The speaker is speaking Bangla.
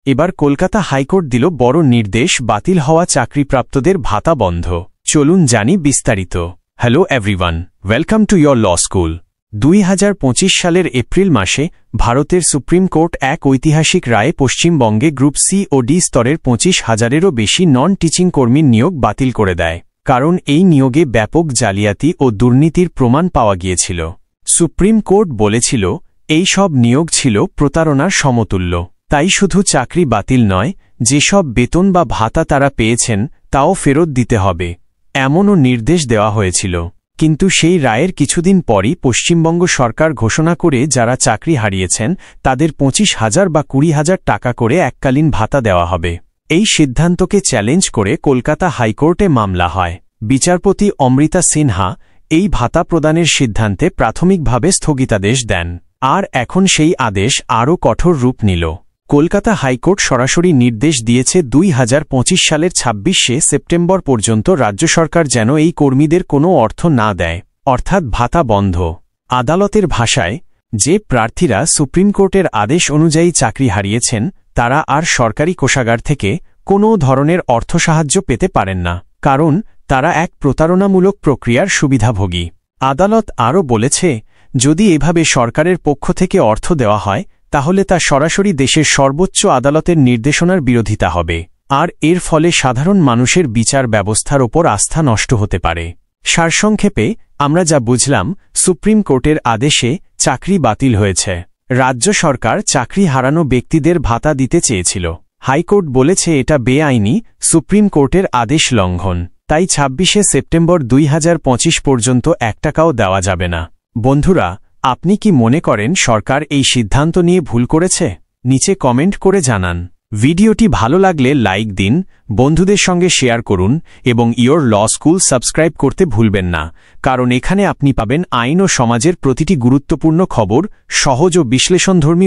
এবার কলকাতা হাইকোর্ট দিল বড় নির্দেশ, বাতিল হওয়া চাকরিপ্রাপ্তদের ভাতা বন্ধ। চলুন জানি বিস্তারিত। Hello everyone, welcome to your law school. 2025 সালের এপ্রিল মাসে ভারতের সুপ্রিম কোর্ট এক ঐতিহাসিক রায়ে পশ্চিমবঙ্গে গ্রুপ সি ও ডি স্তরের 25,000-এরও বেশি নন টিচিং কর্মীর নিয়োগ বাতিল করে দেয়, কারণ এই নিয়োগে ব্যাপক জালিয়াতি ও দুর্নীতির প্রমাণ পাওয়া গিয়েছিল। সুপ্রিম কোর্ট বলেছিল, এই সব নিয়োগ ছিল প্রতারণার সমতুল্য। তাই শুধু চাকরি বাতিল নয়, যেসব বেতন বা ভাতা তারা পেয়েছেন তাও ফেরত দিতে হবে, এমনও নির্দেশ দেওয়া হয়েছিল। কিন্তু সেই রায়ের কিছুদিন পরই পশ্চিমবঙ্গ সরকার ঘোষণা করে যারা চাকরি হারিয়েছেন তাদের 25,000 বা 20,000 টাকা করে এককালীন ভাতা দেওয়া হবে। এই সিদ্ধান্তকে চ্যালেঞ্জ করে কলকাতা হাইকোর্টে মামলা হয়। বিচারপতি অমৃতা সিনহা এই ভাতা প্রদানের সিদ্ধান্তে প্রাথমিকভাবে স্থগিতাদেশ দেন, আর এখন সেই আদেশ আরও কঠোর রূপ নিল। কলকাতা হাইকোর্ট সরাসরি নির্দেশ দিয়েছে 2025 সালের 26শে সেপ্টেম্বর পর্যন্ত রাজ্য সরকার যেন এই কর্মীদের কোনো অর্থ না দেয়, অর্থাৎ ভাতা বন্ধ। আদালতের ভাষায়, যে প্রার্থীরা সুপ্রিম কোর্টের আদেশ অনুযায়ী চাকরি হারিয়েছেন তারা আর সরকারি কোষাগার থেকে কোনো ধরনের অর্থসাহায্য পেতে পারেন না, কারণ তারা এক প্রতারণামূলক প্রক্রিয়ার সুবিধাভোগী। আদালত আরও বলেছে, যদি এভাবে সরকারের পক্ষ থেকে অর্থ দেওয়া হয় তাহলে তা সরাসরি দেশের সর্বোচ্চ আদালতের নির্দেশনার বিরোধিতা হবে, আর এর ফলে সাধারণ মানুষের বিচার ব্যবস্থার ওপর আস্থা নষ্ট হতে পারে। সারসংক্ষেপে আমরা যা বুঝলাম, সুপ্রিম কোর্টের আদেশে চাকরি বাতিল হয়েছে। রাজ্য সরকার চাকরি হারানো ব্যক্তিদের ভাতা দিতে চেয়েছিল। হাইকোর্ট বলেছে এটা বেআইনি, সুপ্রিম কোর্টের আদেশ লঙ্ঘন। তাই 26শে সেপ্টেম্বর 2025 পর্যন্ত 1 টাকাও দেওয়া যাবে না। বন্ধুরা, আপনি কি মনে করেন সরকার এই সিদ্ধান্ত নিয়ে ভুল করেছে? নিচে কমেন্ট করে জানান। ভিডিওটি ভালো লাগলে লাইক দিন, বন্ধুদের সঙ্গে শেয়ার করুন এবং ইয়োর ল স্কুল সাবস্ক্রাইব করতে ভুলবেন না, কারণ এখানে আপনি পাবেন আইন ও সমাজের প্রতিটি গুরুত্বপূর্ণ খবর সহজ ও বিশ্লেষণধর্মী